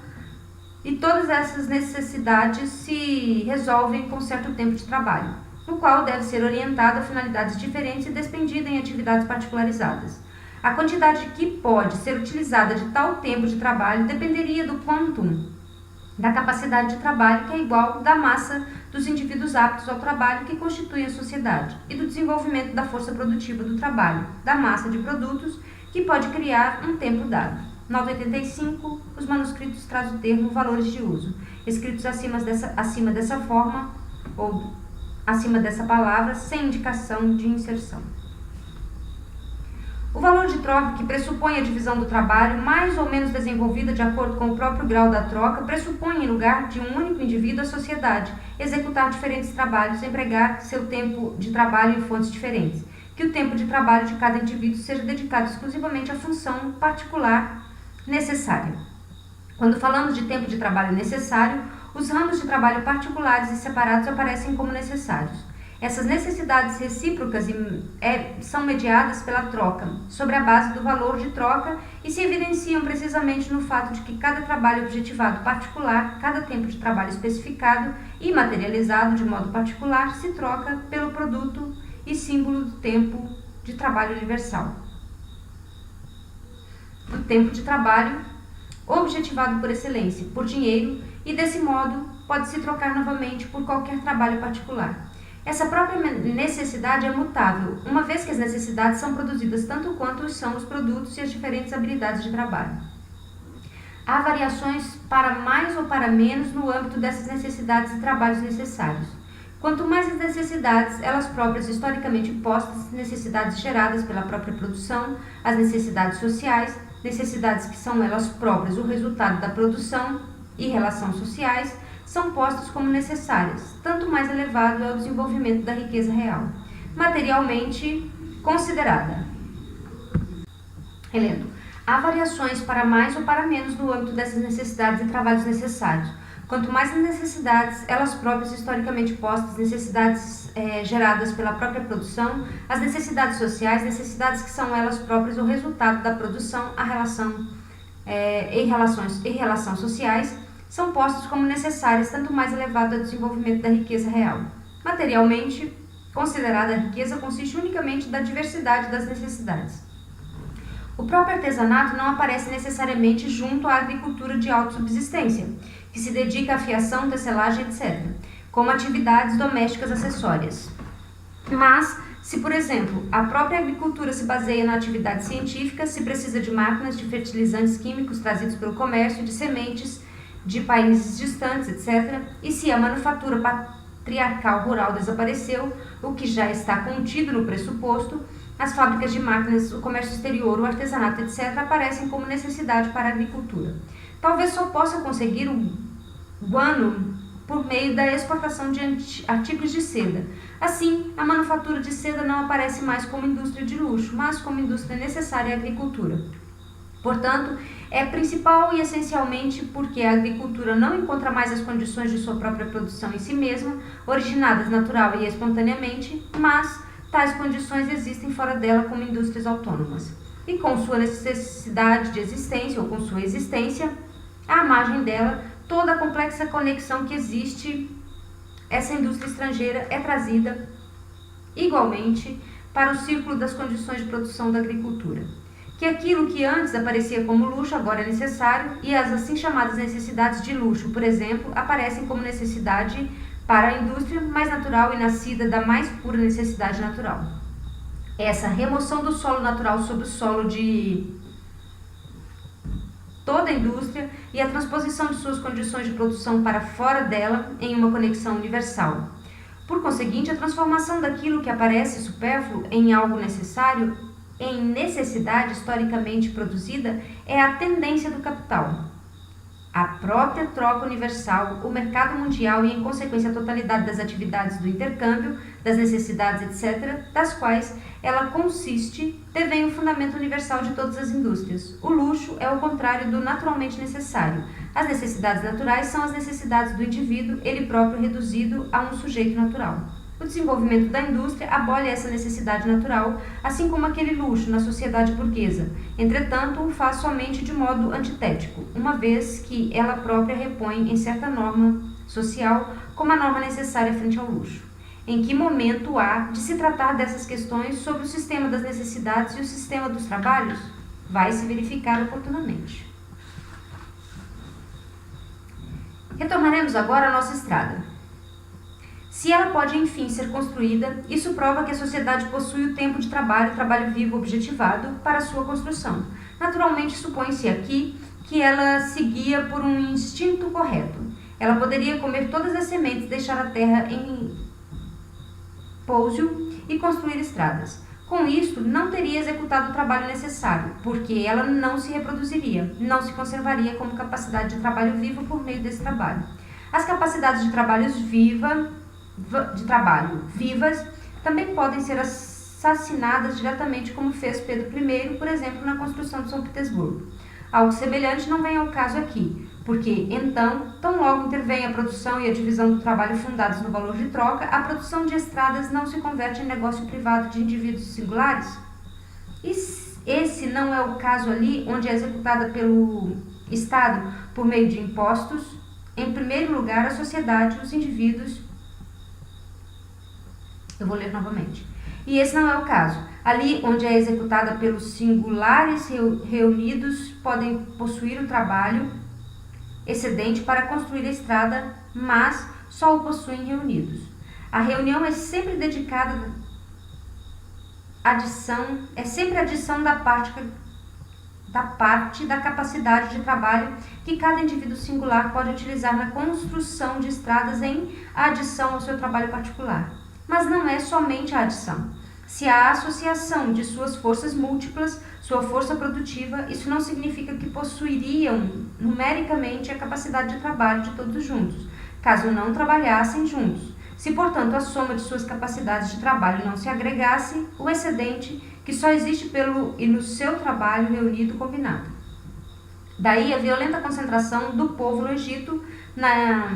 E todas essas necessidades se resolvem com certo tempo de trabalho, o qual deve ser orientado a finalidades diferentes e despendido em atividades particularizadas. A quantidade que pode ser utilizada de tal tempo de trabalho dependeria do quantum da capacidade de trabalho, que é igual da massa dos indivíduos aptos ao trabalho que constituem a sociedade, e do desenvolvimento da força produtiva do trabalho, da massa de produtos que pode criar um tempo dado. 985, os manuscritos traz o termo valores de uso, escritos acima dessa forma ou acima dessa palavra, sem indicação de inserção. O valor de troca, que pressupõe a divisão do trabalho, mais ou menos desenvolvida de acordo com o próprio grau da troca, pressupõe, em lugar de um único indivíduo, a sociedade, executar diferentes trabalhos, empregar seu tempo de trabalho em fontes diferentes, que o tempo de trabalho de cada indivíduo seja dedicado exclusivamente à função particular necessária. Quando falamos de tempo de trabalho necessário, os ramos de trabalho particulares e separados aparecem como necessários. Essas necessidades recíprocas são mediadas pela troca, sobre a base do valor de troca, e se evidenciam precisamente no fato de que cada trabalho objetivado particular, cada tempo de trabalho especificado e materializado de modo particular, se troca pelo produto e símbolo do tempo de trabalho universal. Do tempo de trabalho objetivado por excelência, por dinheiro, e desse modo pode-se trocar novamente por qualquer trabalho particular. Essa própria necessidade é mutável, uma vez que as necessidades são produzidas tanto quanto são os produtos e as diferentes habilidades de trabalho. Há variações para mais ou para menos no âmbito dessas necessidades e trabalhos necessários. Quanto mais as necessidades, elas próprias historicamente postas, necessidades geradas pela própria produção, as necessidades sociais, necessidades que são elas próprias o resultado da produção e relações sociais, são postos como necessárias, tanto mais elevado é o desenvolvimento da riqueza real, materialmente considerada. Relendo. Há variações para mais ou para menos no âmbito dessas necessidades e trabalhos necessários. Quanto mais as necessidades, elas próprias historicamente postas, necessidades geradas pela própria produção, as necessidades sociais, necessidades que são elas próprias o resultado da produção, a relação e relações sociais, são postos como necessárias, tanto mais elevado é o desenvolvimento da riqueza real. Materialmente considerada, a riqueza consiste unicamente da diversidade das necessidades. O próprio artesanato não aparece necessariamente junto à agricultura de autossubsistência, que se dedica à fiação, tecelagem, etc., como atividades domésticas acessórias. Mas, se, por exemplo, a própria agricultura se baseia na atividade científica, se precisa de máquinas, de fertilizantes químicos trazidos pelo comércio, de sementes, de países distantes, etc., e se a manufatura patriarcal rural desapareceu, o que já está contido no pressuposto, as fábricas de máquinas, o comércio exterior, o artesanato, etc., aparecem como necessidade para a agricultura. Talvez só possa conseguir o guano por meio da exportação de artigos de seda. Assim, a manufatura de seda não aparece mais como indústria de luxo, mas como indústria necessária à agricultura. Portanto, é principal e essencialmente porque a agricultura não encontra mais as condições de sua própria produção em si mesma, originadas natural e espontaneamente, mas tais condições existem fora dela como indústrias autônomas. e com sua necessidade de existência ou com sua existência, à margem dela, toda a complexa conexão que existe, essa indústria estrangeira é trazida igualmente para o círculo das condições de produção da agricultura. Que aquilo que antes aparecia como luxo agora é necessário, e as assim chamadas necessidades de luxo, por exemplo, aparecem como necessidade para a indústria mais natural e nascida da mais pura necessidade natural. Essa remoção do solo natural sobre o solo de toda a indústria e a transposição de suas condições de produção para fora dela em uma conexão universal. Por conseguinte, a transformação daquilo que aparece supérfluo em algo necessário, em necessidade historicamente produzida, é a tendência do capital. A própria troca universal, o mercado mundial e, em consequência, a totalidade das atividades do intercâmbio, das necessidades, etc., das quais ela consiste, devém o fundamento universal de todas as indústrias. O luxo é o contrário do naturalmente necessário. As necessidades naturais são as necessidades do indivíduo, ele próprio reduzido a um sujeito natural. O desenvolvimento da indústria abole essa necessidade natural, assim como aquele luxo na sociedade burguesa. Entretanto, o faz somente de modo antitético, uma vez que ela própria repõe em certa norma social como a norma necessária frente ao luxo. Em que momento há de se tratar dessas questões sobre o sistema das necessidades e o sistema dos trabalhos? Vai se verificar oportunamente. Retornaremos agora à nossa estrada. Se ela pode, enfim, ser construída, isso prova que a sociedade possui o tempo de trabalho vivo objetivado para sua construção. Naturalmente, supõe-se aqui que ela seguia por um instinto correto. Ela poderia comer todas as sementes, deixar a terra em pouso e construir estradas. Com isto, não teria executado o trabalho necessário, porque ela não se reproduziria, não se conservaria como capacidade de trabalho vivo por meio desse trabalho. As capacidades de trabalho vivas também podem ser assassinadas diretamente, como fez Pedro I, por exemplo, na construção de São Petersburgo. Algo semelhante não vem ao caso aqui, porque, então, tão logo intervém a produção e a divisão do trabalho fundados no valor de troca, a produção de estradas não se converte em negócio privado de indivíduos singulares? E esse não é o caso ali, onde é executada pelo Estado por meio de impostos, em primeiro lugar a sociedade, os indivíduos. Eu vou ler novamente. E esse não é o caso. Ali onde é executada pelos singulares reunidos, podem possuir o trabalho excedente para construir a estrada, mas só o possuem reunidos. A reunião é sempre dedicada adição da parte da capacidade de trabalho que cada indivíduo singular pode utilizar na construção de estradas em adição ao seu trabalho particular. Mas não é somente a adição. Se há associação de suas forças múltiplas, sua força produtiva, isso não significa que possuiriam numericamente a capacidade de trabalho de todos juntos, caso não trabalhassem juntos. Se, portanto, a soma de suas capacidades de trabalho não se agregasse, o excedente, que só existe pelo e no seu trabalho reunido combinado. Daí a violenta concentração do povo no Egito, na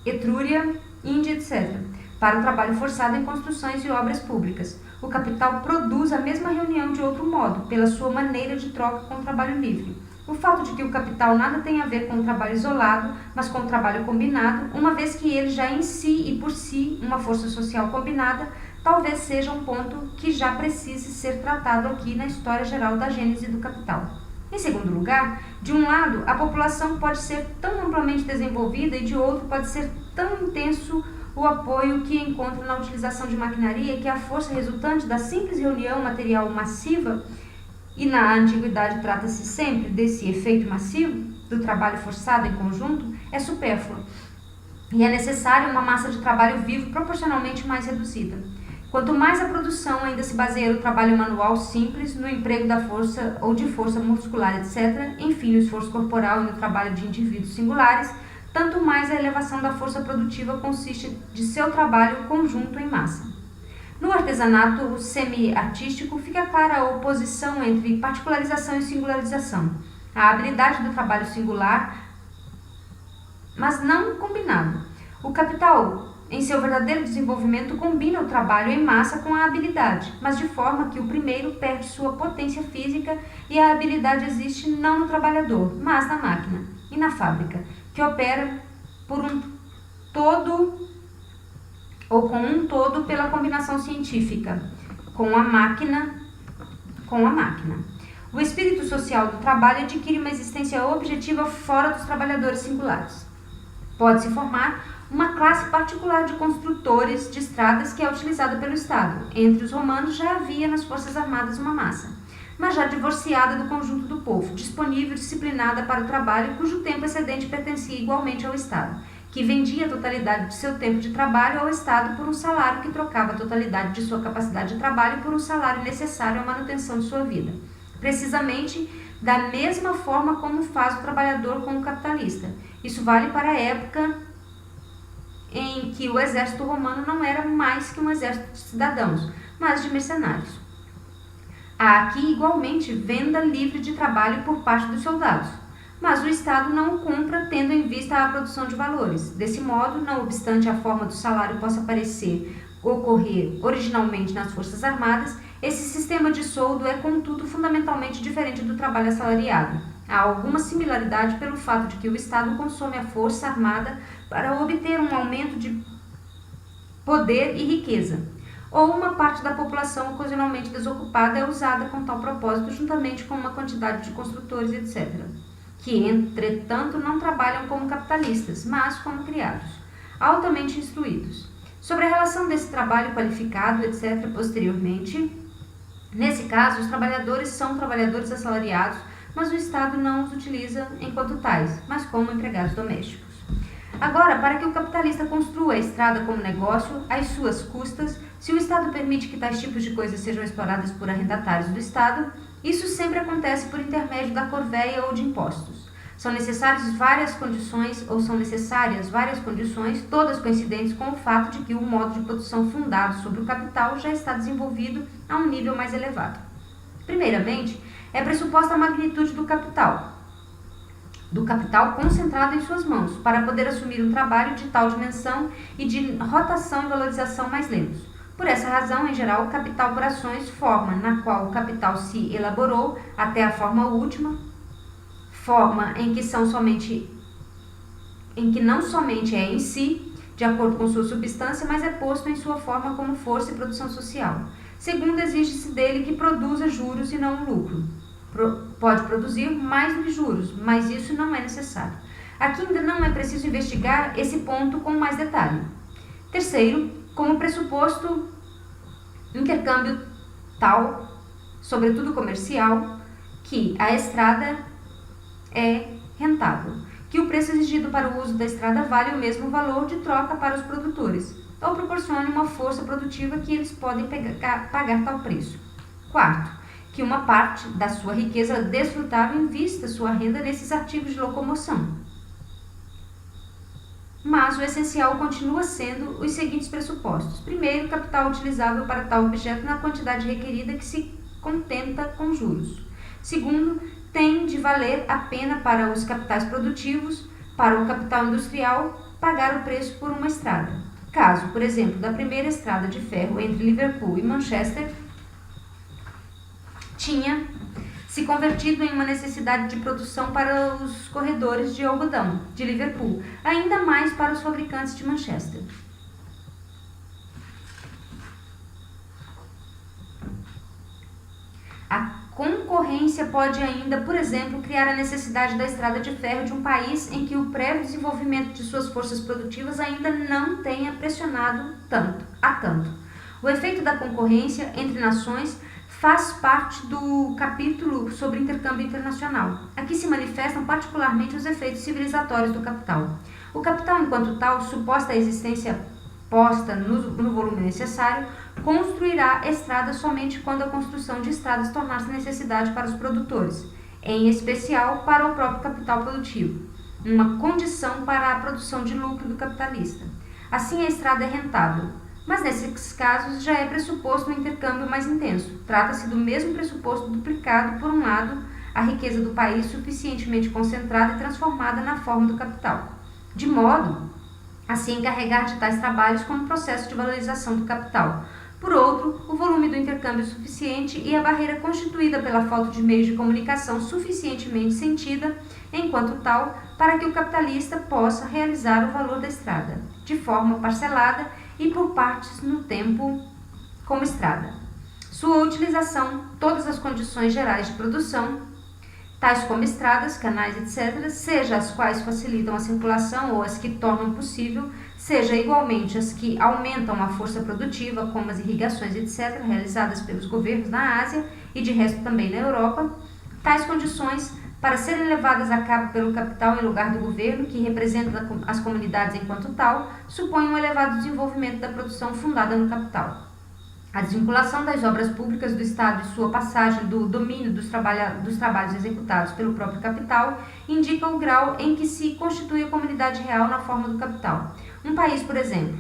Etrúria, Índia, etc., para o trabalho forçado em construções e obras públicas. O capital produz a mesma reunião de outro modo, pela sua maneira de troca com o trabalho livre. O fato de que o capital nada tem a ver com o trabalho isolado, mas com o trabalho combinado, uma vez que ele já em si e por si uma força social combinada, talvez seja um ponto que já precise ser tratado aqui na história geral da gênese do capital. Em segundo lugar, de um lado, a população pode ser tão amplamente desenvolvida e de outro pode ser tão intenso o apoio que encontra na utilização de maquinaria que a força resultante da simples reunião material massiva, e na antiguidade trata-se sempre desse efeito massivo, do trabalho forçado em conjunto, é supérflua, e é necessária uma massa de trabalho vivo proporcionalmente mais reduzida. Quanto mais a produção ainda se baseia no trabalho manual simples, no emprego da força ou de força muscular, etc., enfim, no esforço corporal e no trabalho de indivíduos singulares, tanto mais a elevação da força produtiva consiste de seu trabalho conjunto em massa. No artesanato semi-artístico fica clara a oposição entre particularização e singularização. A habilidade do trabalho singular, mas não combinado. O capital em seu verdadeiro desenvolvimento, combina o trabalho em massa com a habilidade, mas de forma que o primeiro perde sua potência física e a habilidade existe não no trabalhador, mas na máquina e na fábrica, que opera por um todo ou com um todo pela combinação científica com a máquina. O espírito social do trabalho adquire uma existência objetiva fora dos trabalhadores singulares. Pode-se formar uma classe particular de construtores de estradas que é utilizada pelo Estado. Entre os romanos já havia nas Forças Armadas uma massa, mas já divorciada do conjunto do povo, disponível e disciplinada para o trabalho, cujo tempo excedente pertencia igualmente ao Estado, que vendia a totalidade de seu tempo de trabalho ao Estado por um salário que trocava a totalidade de sua capacidade de trabalho por um salário necessário à manutenção de sua vida. Precisamente da mesma forma como faz o trabalhador com o capitalista. Isso vale para a época em que o exército romano não era mais que um exército de cidadãos, mas de mercenários. Há aqui igualmente venda livre de trabalho por parte dos soldados, mas o Estado não o cumpra tendo em vista a produção de valores. Desse modo, não obstante a forma do salário possa ocorrer originalmente nas Forças Armadas, esse sistema de soldo é, contudo, fundamentalmente diferente do trabalho assalariado. Há alguma similaridade pelo fato de que o Estado consome a força armada para obter um aumento de poder e riqueza, ou uma parte da população ocasionalmente desocupada é usada com tal propósito juntamente com uma quantidade de construtores, etc., que, entretanto, não trabalham como capitalistas, mas como criados, altamente instruídos. Sobre a relação desse trabalho qualificado, etc., posteriormente, nesse caso, os trabalhadores são trabalhadores assalariados, mas o Estado não os utiliza enquanto tais, mas como empregados domésticos. Agora, para que o capitalista construa a estrada como negócio, às suas custas, se o Estado permite que tais tipos de coisas sejam exploradas por arrendatários do Estado, isso sempre acontece por intermédio da corvéia ou de impostos. São necessárias várias condições, todas coincidentes com o fato de que o modo de produção fundado sobre o capital já está desenvolvido a um nível mais elevado. Primeiramente, é pressuposta a magnitude do capital concentrado em suas mãos, para poder assumir um trabalho de tal dimensão e de rotação e valorização mais lentos. Por essa razão, em geral, o capital por ações, forma na qual o capital se elaborou até a forma última, forma em que não somente é em si, de acordo com sua substância, mas é posto em sua forma como força e produção social. Segundo, exige-se dele que produza juros e não lucro. Pode produzir mais do que juros, mas isso não é necessário. Aqui ainda não é preciso investigar esse ponto com mais detalhe. Terceiro, como pressuposto, intercâmbio tal, sobretudo comercial, que a estrada é rentável, que o preço exigido para o uso da estrada vale o mesmo valor de troca para os produtores, ou proporcione uma força produtiva que eles podem pagar tal preço. Quarto, que uma parte da sua riqueza desfrutável invista sua renda nesses artigos de locomoção. Mas o essencial continua sendo os seguintes pressupostos. Primeiro, capital utilizável para tal objeto na quantidade requerida que se contenta com juros. Segundo, tem de valer a pena para os capitais produtivos, para o capital industrial, pagar o preço por uma estrada. Caso, por exemplo, da primeira estrada de ferro entre Liverpool e Manchester tinha se convertido em uma necessidade de produção para os corredores de algodão de Liverpool, ainda mais para os fabricantes de Manchester. A concorrência pode ainda, por exemplo, criar a necessidade da estrada de ferro de um país em que o prévio desenvolvimento de suas forças produtivas ainda não tenha pressionado tanto. O efeito da concorrência entre nações faz parte do capítulo sobre intercâmbio internacional. Aqui se manifestam particularmente os efeitos civilizatórios do capital. O capital, enquanto tal, suposta a existência posta no volume necessário, construirá estradas somente quando a construção de estradas tornar-se necessidade para os produtores, em especial para o próprio capital produtivo, uma condição para a produção de lucro do capitalista. Assim, a estrada é rentável. Mas nesses casos já é pressuposto um intercâmbio mais intenso. Trata-se do mesmo pressuposto duplicado, por um lado, a riqueza do país suficientemente concentrada e transformada na forma do capital, de modo assim encarregar de tais trabalhos como processo de valorização do capital. Por outro, o volume do intercâmbio suficiente e a barreira constituída pela falta de meios de comunicação suficientemente sentida, enquanto tal, para que o capitalista possa realizar o valor da estrada, de forma parcelada e por partes no tempo como estrada. Sua utilização, todas as condições gerais de produção, tais como estradas, canais, etc., seja as quais facilitam a circulação ou as que tornam possível, seja igualmente as que aumentam a força produtiva, como as irrigações, etc., realizadas pelos governos na Ásia e de resto também na Europa, tais condições, para serem levadas a cabo pelo capital em lugar do governo, que representa as comunidades enquanto tal, supõem um elevado desenvolvimento da produção fundada no capital. A desvinculação das obras públicas do Estado e sua passagem do domínio dos trabalhos executados pelo próprio capital indica o grau em que se constitui a comunidade real na forma do capital. Um país, por exemplo,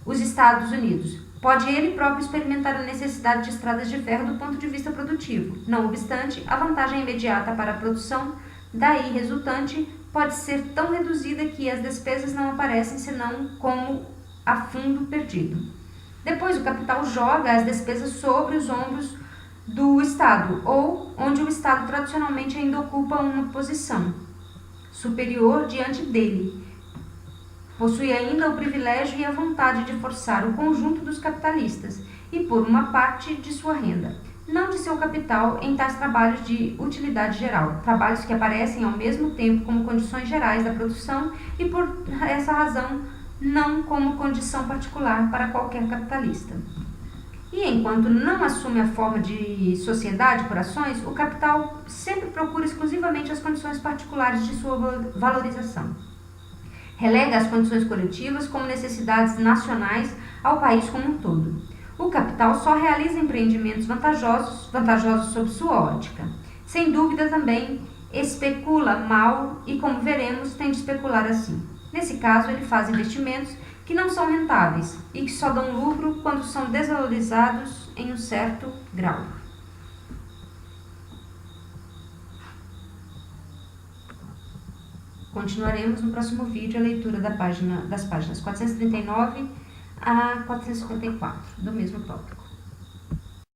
os Estados Unidos, pode ele próprio experimentar a necessidade de estradas de ferro do ponto de vista produtivo. Não obstante, a vantagem imediata para a produção daí resultante pode ser tão reduzida que as despesas não aparecem senão como a fundo perdido. Depois, o capital joga as despesas sobre os ombros do Estado, ou onde o Estado tradicionalmente ainda ocupa uma posição superior diante dele. Possui ainda o privilégio e a vontade de forçar o conjunto dos capitalistas e por uma parte de sua renda, não de seu capital, em tais trabalhos de utilidade geral, trabalhos que aparecem ao mesmo tempo como condições gerais da produção e por essa razão não como condição particular para qualquer capitalista. E enquanto não assume a forma de sociedade por ações, o capital sempre procura exclusivamente as condições particulares de sua valorização. Relega as condições coletivas como necessidades nacionais ao país como um todo. O capital só realiza empreendimentos vantajosos sob sua ótica. Sem dúvida também especula mal e, como veremos, tem de especular assim. Nesse caso, ele faz investimentos que não são rentáveis e que só dão lucro quando são desvalorizados em um certo grau. Continuaremos no próximo vídeo a leitura das páginas 439 a 454 do mesmo tópico.